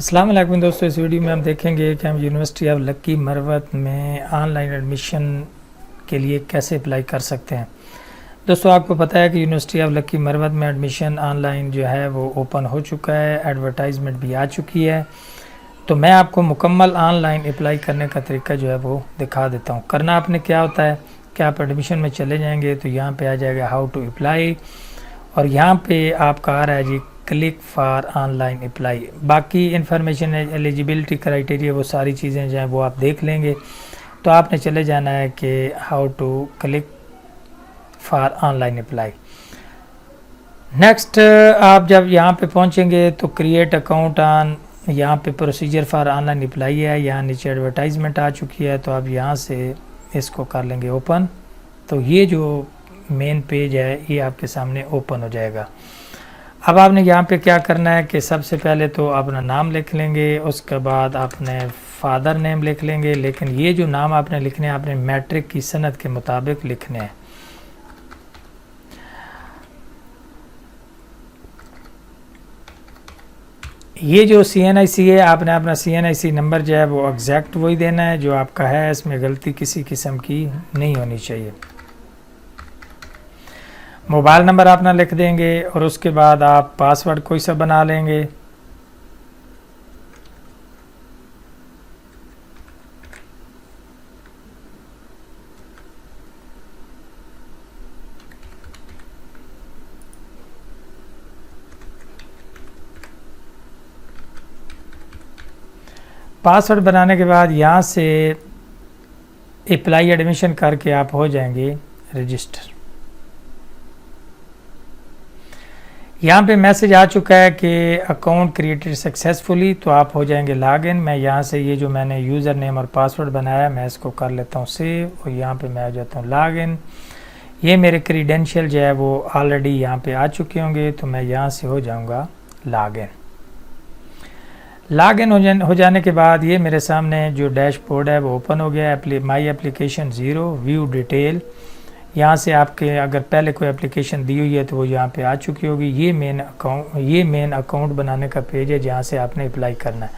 अस्सलाम वालेकुम दोस्तों, इस वीडियो में हम देखेंगे कि हम यूनिवर्सिटी ऑफ लक्की मरवत में ऑनलाइन एडमिशन के लिए कैसे अप्लाई कर सकते हैं। दोस्तों, आपको पता है कि यूनिवर्सिटी ऑफ लक्की मरवत में एडमिशन ऑनलाइन जो है वो ओपन हो चुका है, एडवर्टाइजमेंट भी आ चुकी है। तो मैं आपको मुकम्मल ऑनलाइन अप्लाई करने का तरीका जो है वो दिखा देता हूँ। करना आपने क्या होता है कि आप एडमिशन में चले जाएंगे तो यहाँ पे आ जाएगा हाउ टू अप्लाई, और यहाँ पे आपका आ रहा है जी क्लिक फॉर ऑनलाइन अप्लाई। बाकी इन्फॉर्मेशन एलिजिबिलिटी क्राइटेरिया वो सारी चीज़ें जो हैं वो आप देख लेंगे। तो आपने चले जाना है कि how to click for online apply. Next आप जब यहाँ पे पहुँचेंगे तो क्रिएट अकाउंट ऑन, यहाँ पे प्रोसीजर फॉर ऑनलाइन अप्लाई है, यहाँ नीचे एडवर्टाइजमेंट आ चुकी है। तो आप यहाँ से इसको कर लेंगे ओपन। तो ये जो मेन पेज है ये आपके सामने ओपन हो जाएगा। अब आपने यहाँ पे क्या करना है कि सबसे पहले तो अपना नाम लिख लेंगे, उसके बाद आपने फादर नेम लिख लेंगे। लेकिन ये जो नाम आपने लिखने हैं आपने मैट्रिक की सनद के मुताबिक लिखने हैं। ये जो CNIC है, आपने अपना CNIC नंबर जो है वो एग्जैक्ट वही देना है जो आपका है, इसमें गलती किसी किस्म की नहीं होनी चाहिए। मोबाइल नंबर अपना लिख देंगे और उसके बाद आप पासवर्ड कोई सा बना लेंगे। पासवर्ड बनाने के बाद यहाँ से अप्लाई एडमिशन करके आप हो जाएंगे रजिस्टर। यहाँ पे मैसेज आ चुका है कि अकाउंट क्रिएटेड सक्सेसफुली, तो आप हो जाएंगे लॉगिन। मैं यहाँ से ये जो मैंने यूज़र नेम और पासवर्ड बनाया मैं इसको कर लेता हूँ सेव, और यहाँ पे मैं आ जाता हूँ लॉगिन। ये मेरे क्रीडेंशियल जो है वो ऑलरेडी यहाँ पे आ चुके होंगे, तो मैं यहाँ से हो जाऊँगा लॉगिन। लॉगिन हो जाने के बाद ये मेरे सामने जो डैशबोर्ड है वो ओपन हो गया है। माई एप्लीकेशन 0 व्यू डिटेल, यहाँ से आपके अगर पहले कोई एप्लीकेशन दी हुई है तो वो यहाँ पे आ चुकी होगी। ये मेन अकाउंट बनाने का पेज है जहाँ से आपने अप्लाई करना है।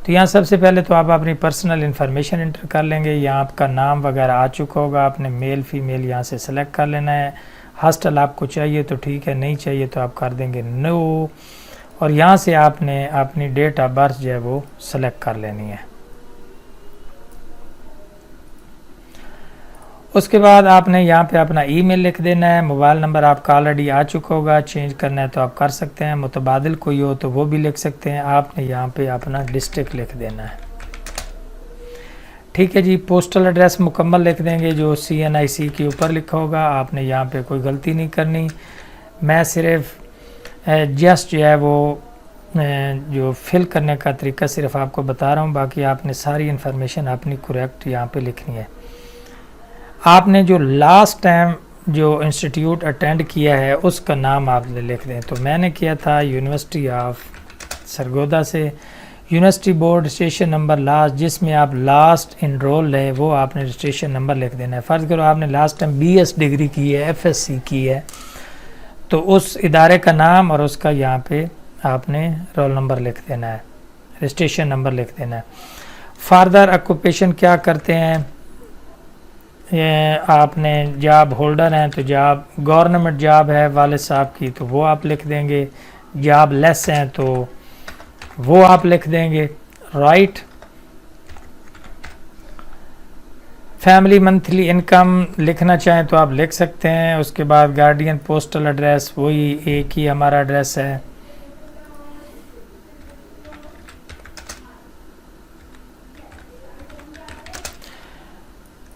तो यहाँ सबसे पहले तो आप अपनी पर्सनल इन्फॉर्मेशन इंटर कर लेंगे। यहाँ आपका नाम वगैरह आ चुका होगा, आपने मेल फीमेल यहाँ से सेलेक्ट कर लेना है। हॉस्टल आपको चाहिए तो ठीक है, नहीं चाहिए तो आप कर देंगे नो। और यहाँ से आपने अपनी डेट ऑफ बर्थ जो है वो सेलेक्ट कर लेनी है। उसके बाद आपने यहाँ पे अपना ईमेल लिख देना है। मोबाइल नंबर आपका ऑलरेडी आ चुका होगा, चेंज करना है तो आप कर सकते हैं। मुतबादिल कोई हो तो वो भी लिख सकते हैं। आपने यहाँ पे अपना डिस्ट्रिक्ट लिख देना है, ठीक है जी। पोस्टल एड्रेस मुकम्मल लिख देंगे जो CNIC के ऊपर लिखा होगा। आपने यहाँ पे कोई गलती नहीं करनी। मैं सिर्फ जस्ट जो है वो जो फिल करने का तरीका सिर्फ आपको बता रहा हूँ, बाकी आपने सारी इन्फॉर्मेशन अपनी करेक्ट यहाँ पे लिखनी है। आपने जो लास्ट टाइम जो इंस्टीट्यूट अटेंड किया है उसका नाम आप लिख दें। तो मैंने किया था यूनिवर्सिटी ऑफ सरगोदा से। University board registration number last, जिसमें आप लास्ट इनरोल है वो आपने रजिस्ट्रेशन नंबर लिख देना है। फ़र्ज़ करो आपने लास्ट टाइम BS डिग्री की है, FSC की है, तो उस इदारे का नाम और उसका यहाँ पे आपने रोल नंबर लिख देना है, रजिस्ट्रेशन नंबर लिख देना है। फार्दर ऑक्यूपेशन क्या करते हैं, ये आपने जॉब होल्डर हैं तो जॉब गवर्नमेंट जॉब है वालिद साहब की तो वो आप लिख देंगे। जॉब लेस हैं तो वो आप लिख देंगे, राइट। फैमिली मंथली इनकम लिखना चाहें तो आप लिख सकते हैं। उसके बाद गार्डियन पोस्टल एड्रेस वही एक ही हमारा एड्रेस है।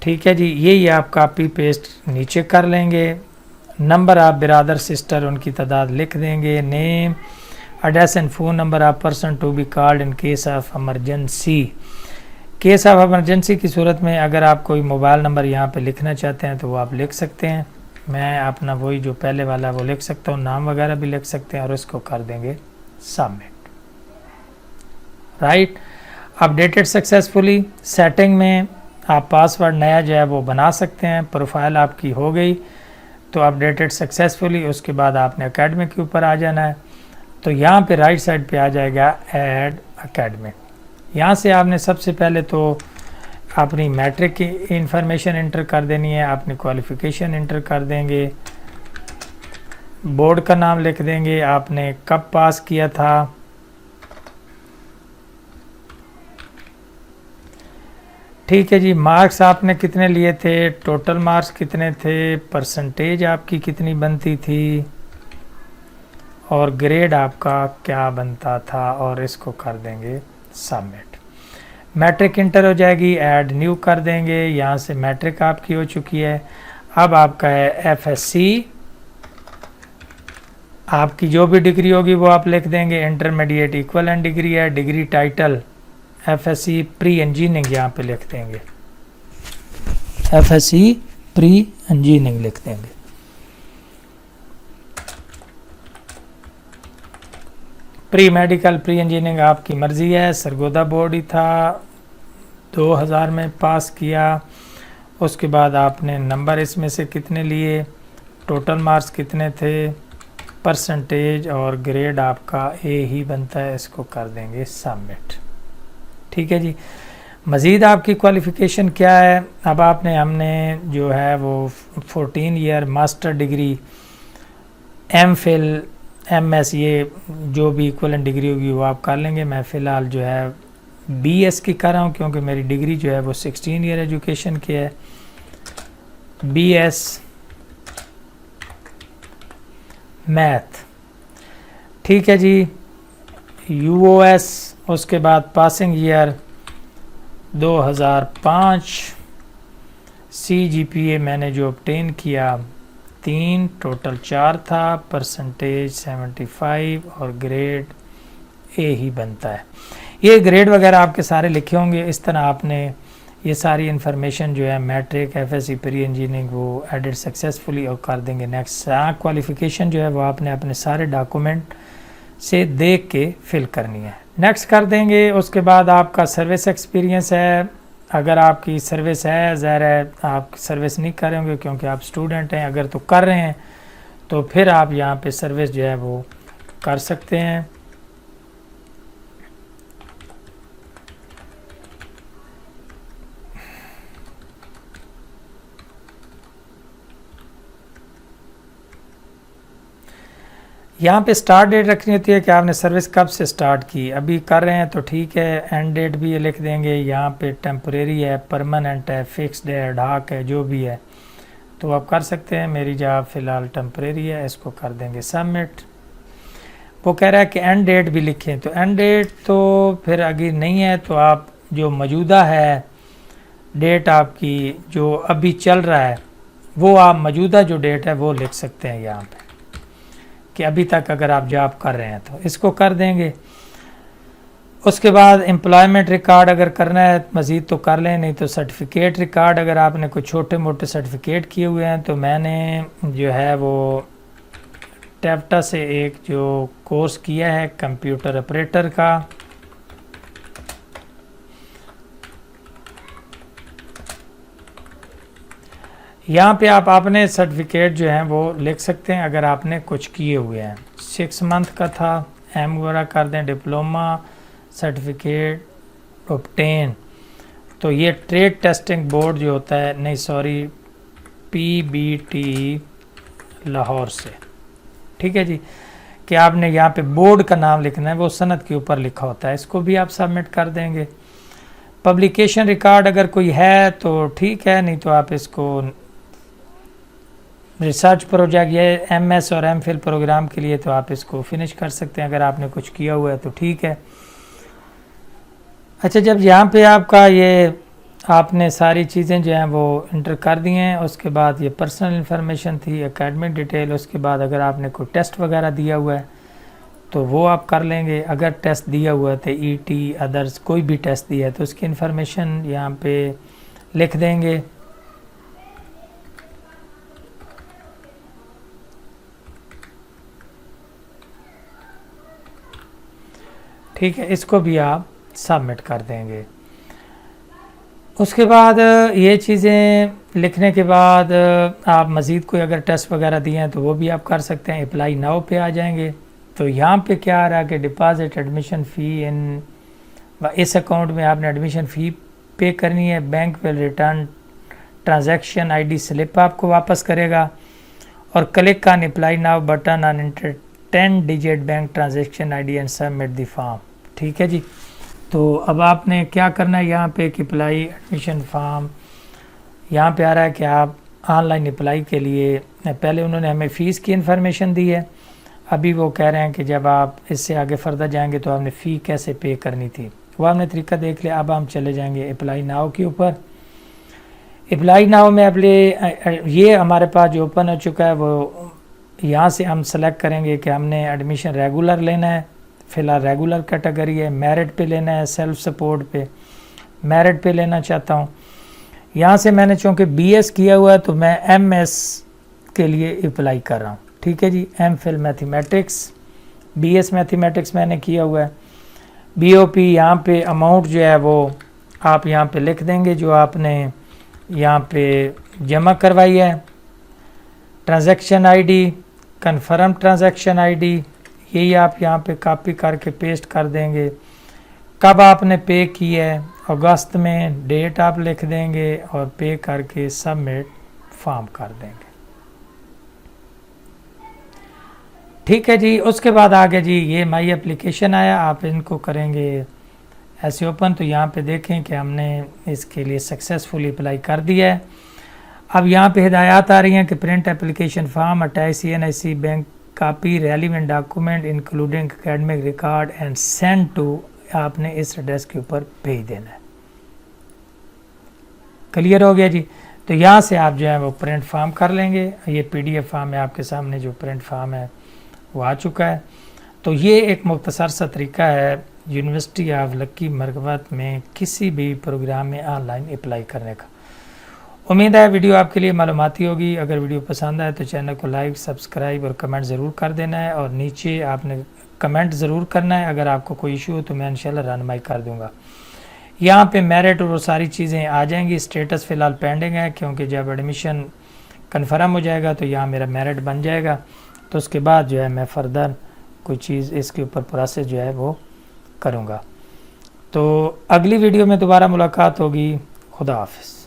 ठीक है जी, यही आप कॉपी पेस्ट नीचे कर लेंगे। नंबर आप बिरादर सिस्टर उनकी तादाद लिख देंगे। Name address and phone number आप person to be called in case of emergency. Case of emergency की सूरत में अगर आप कोई मोबाइल नंबर यहाँ पे लिखना चाहते हैं तो वो आप लिख सकते हैं। मैं अपना वही जो पहले वाला वो लिख सकता हूँ, नाम वगैरह भी लिख सकते हैं और इसको कर देंगे submit, right. Updated successfully. Setting में आप पासवर्ड नया जो है वो बना सकते हैं। प्रोफाइल आपकी हो गई तो अपडेटेड सक्सेसफुली। उसके बाद आपने एकेडमी के ऊपर आ जाना है। तो यहाँ पे राइट साइड पे आ जाएगा ऐड एकेडमी। यहाँ से आपने सबसे पहले तो अपनी मैट्रिक की इंफॉर्मेशन इंटर कर देनी है, अपनी क्वालिफ़िकेशन इंटर कर देंगे, बोर्ड का नाम लिख देंगे, आपने कब पास किया था, ठीक है जी। मार्क्स आपने कितने लिए थे, टोटल मार्क्स कितने थे, परसेंटेज आपकी कितनी बनती थी और ग्रेड आपका क्या बनता था, और इसको कर देंगे सबमिट। मैट्रिक इंटर हो जाएगी, ऐड न्यू कर देंगे। यहाँ से मैट्रिक आपकी हो चुकी है। अब आपका है एफएससी, आपकी जो भी डिग्री होगी वो आप लिख देंगे। इंटरमीडिएट इक्विवेलेंट डिग्री है, degree title FSc pre engineering यहाँ पे लिख देंगे, एफएससी प्री इंजीनियरिंग लिख देंगे। प्री मेडिकल प्री इंजीनियरिंग आपकी मर्ज़ी है। सरगोदा बोर्ड ही था, 2000 में पास किया। उसके बाद आपने नंबर इसमें से कितने लिए, टोटल मार्क्स कितने थे, परसेंटेज और ग्रेड आपका ए ही बनता है, इसको कर देंगे सबमिट। ठीक है जी। मज़ीद आपकी क्वालिफ़िकेशन क्या है, अब आपने हमने जो है वो 14 year master degree, MPhil, MS, ये जो भी इक्विवेलेंट डिग्री होगी वो आप कर लेंगे। मैं फ़िलहाल जो है बीएस की कर रहा हूँ क्योंकि मेरी डिग्री जो है वो 16 ईयर एजुकेशन की है, बीएस मैथ। ठीक है जी। यूओएस, उसके बाद पासिंग ईयर 2005, सीजीपीए मैंने जो ऑब्टेन किया 3, टोटल 4 था, परसेंटेज 75 और ग्रेड ए ही बनता है। ये ग्रेड वगैरह आपके सारे लिखे होंगे। इस तरह आपने ये सारी इन्फॉर्मेशन जो है मैट्रिक, एफएससी, प्री इंजीनियरिंग वो एडिट सक्सेसफुली और कर देंगे नेक्स्ट। क्वालिफ़िकेशन जो है वो आपने अपने सारे डॉक्यूमेंट से देख के फिल करनी है, नेक्स्ट कर देंगे। उसके बाद आपका सर्विस एक्सपीरियंस है, अगर आपकी सर्विस है, ज़ाहिर है आप सर्विस नहीं करेंगे क्योंकि आप स्टूडेंट हैं, अगर तो कर रहे हैं तो फिर आप यहाँ पे सर्विस जो है वो कर सकते हैं। यहाँ पे स्टार्ट डेट रखनी होती है कि आपने सर्विस कब से स्टार्ट की, अभी कर रहे हैं तो ठीक है, एंड डेट भी लिख देंगे। यहाँ पे टेम्परेरी है, परमानेंट है, फिक्स्ड है, एडहॉक है, जो भी है तो आप कर सकते हैं। मेरी जॉब फ़िलहाल टेम्परेरी है, इसको कर देंगे सबमिट। वो कह रहा है कि एंड डेट भी लिखें, तो एंड डेट तो फिर अगर नहीं है तो आप जो मौजूदा है डेट आपकी जो अभी चल रहा है वो आप मौजूदा जो डेट है वो लिख सकते हैं यहाँ पे कि अभी तक अगर आप जॉब कर रहे हैं तो इसको कर देंगे। उसके बाद एम्प्लॉयमेंट रिकॉर्ड अगर करना है मज़ीद तो कर लें, नहीं तो सर्टिफिकेट रिकॉर्ड अगर आपने कुछ छोटे मोटे सर्टिफिकेट किए हुए हैं तो मैंने जो है वो टेप्टा से एक जो कोर्स किया है कंप्यूटर ऑपरेटर का, यहाँ पे आप अपने सर्टिफिकेट जो हैं वो लिख सकते हैं अगर आपने कुछ किए हुए हैं। 6 मंथ का था, एम वगैरह कर दें, डिप्लोमा सर्टिफिकेट ऑब्टेन। तो ये ट्रेड टेस्टिंग बोर्ड जो होता है, नहीं सॉरी, पीबीटी लाहौर से। ठीक है जी, कि आपने यहाँ पे बोर्ड का नाम लिखना है, वो सनद के ऊपर लिखा होता है, इसको भी आप सबमिट कर देंगे। पब्लिकेशन रिकॉर्ड अगर कोई है तो ठीक है, नहीं तो आप इसको रिसर्च प्रोजेक्ट ये एमएस और एमफिल प्रोग्राम के लिए तो आप इसको फिनिश कर सकते हैं अगर आपने कुछ किया हुआ है तो ठीक है। अच्छा, जब यहाँ पे आपका ये आपने सारी चीज़ें जो हैं वो इंटर कर दी हैं, उसके बाद ये पर्सनल इन्फॉर्मेशन थी, एकेडमिक डिटेल, उसके बाद अगर आपने कोई टेस्ट वगैरह दिया हुआ है तो वो आप कर लेंगे। अगर टेस्ट दिया हुआ है ईटी अदर्स कोई भी टेस्ट दिया है तो उसकी इन्फॉर्मेशन यहाँ पे लिख देंगे। ठीक है, इसको भी आप सबमिट कर देंगे। उसके बाद ये चीज़ें लिखने के बाद आप मज़ीद कोई अगर टेस्ट वगैरह दिए हैं तो वो भी आप कर सकते हैं। अप्लाई नाउ पे आ जाएंगे तो यहाँ पे क्या आ रहा है कि डिपॉजिट एडमिशन फ़ी इन इस अकाउंट में आपने एडमिशन फ़ी पे करनी है। Bank will return transaction ID slip आपको वापस करेगा और click on apply now button on inter 10 digit bank transaction ID and submit the form. ठीक है जी। तो अब आपने क्या करना है, यहाँ पे कि अप्लाई एडमिशन फॉर्म, यहाँ पे आ रहा है कि आप ऑनलाइन अप्लाई के लिए, पहले उन्होंने हमें फ़ीस की इन्फॉर्मेशन दी है, अभी वो कह रहे हैं कि जब आप इससे आगे फर्दर जाएंगे तो आपने फ़ी कैसे पे करनी थी, वो हमने तरीका देख लिया। अब हम चले जाएंगे अप्लाई नाउ के ऊपर। अप्लाई नाउ में अपने ये हमारे पास जो ओपन हो चुका है, वो यहाँ से हम सेलेक्ट करेंगे कि हमने एडमिशन रेगुलर लेना है, फ़िलहाल रेगुलर कैटेगरी है, मेरिट पे लेना है, सेल्फ सपोर्ट पे, मेरिट पे लेना चाहता हूँ। यहाँ से मैंने चूँकि बीएस किया हुआ है तो मैं एमएस के लिए अप्लाई कर रहा हूँ। ठीक है जी। एमफिल मैथमेटिक्स, बीएस मैथमेटिक्स मैंने किया हुआ है। बीओपी यहाँ पे अमाउंट जो है वो आप यहाँ पे लिख देंगे जो आपने यहाँ पे जमा करवाई है। Transaction ID, confirm transaction ID, यही आप यहाँ पे कॉपी करके पेस्ट कर देंगे। कब आपने पे की है, अगस्त में, डेट आप लिख देंगे और पे करके सबमिट फॉर्म कर देंगे। ठीक है जी। उसके बाद आगे जी ये माई एप्लीकेशन आया, आप इनको करेंगे ऐसे ओपन, तो यहाँ पे देखें कि हमने इसके लिए सक्सेसफुली अप्लाई कर दिया है। अब यहाँ पे हिदायत आ रही हैं कि print application form, attach CNIC bank copy, relevant document including academic record and send to, आपने इस एड्रेस के ऊपर भेज देना है। क्लियर हो गया जी। तो यहाँ से आप जो है वो प्रिंट फॉर्म कर लेंगे। ये PDF फॉर्म है आपके सामने, जो प्रिंट फॉर्म है वो आ चुका है। तो ये एक मुख्तसर सा तरीका है यूनिवर्सिटी ऑफ लक्की मरवत में किसी भी प्रोग्राम में ऑनलाइन अप्लाई करने का। उम्मीद है वीडियो आपके लिए मालूमाती होगी। अगर वीडियो पसंद आए तो चैनल को लाइक, सब्सक्राइब और कमेंट ज़रूर कर देना है, और नीचे आपने कमेंट ज़रूर करना है। अगर आपको कोई इशू हो तो मैं इंशाल्लाह रहनुमाई कर दूँगा। यहाँ पे मेरिट और वो सारी चीज़ें आ जाएंगी। स्टेटस फ़िलहाल पेंडिंग है, क्योंकि जब एडमिशन कन्फर्म हो जाएगा तो यहाँ मेरा मेरिट बन जाएगा, तो उसके बाद जो है मैं फ़र्दर कोई चीज़ इसके ऊपर प्रोसेस जो है वो करूँगा। तो अगली वीडियो में दोबारा मुलाकात होगी। खुदा हाफिज़।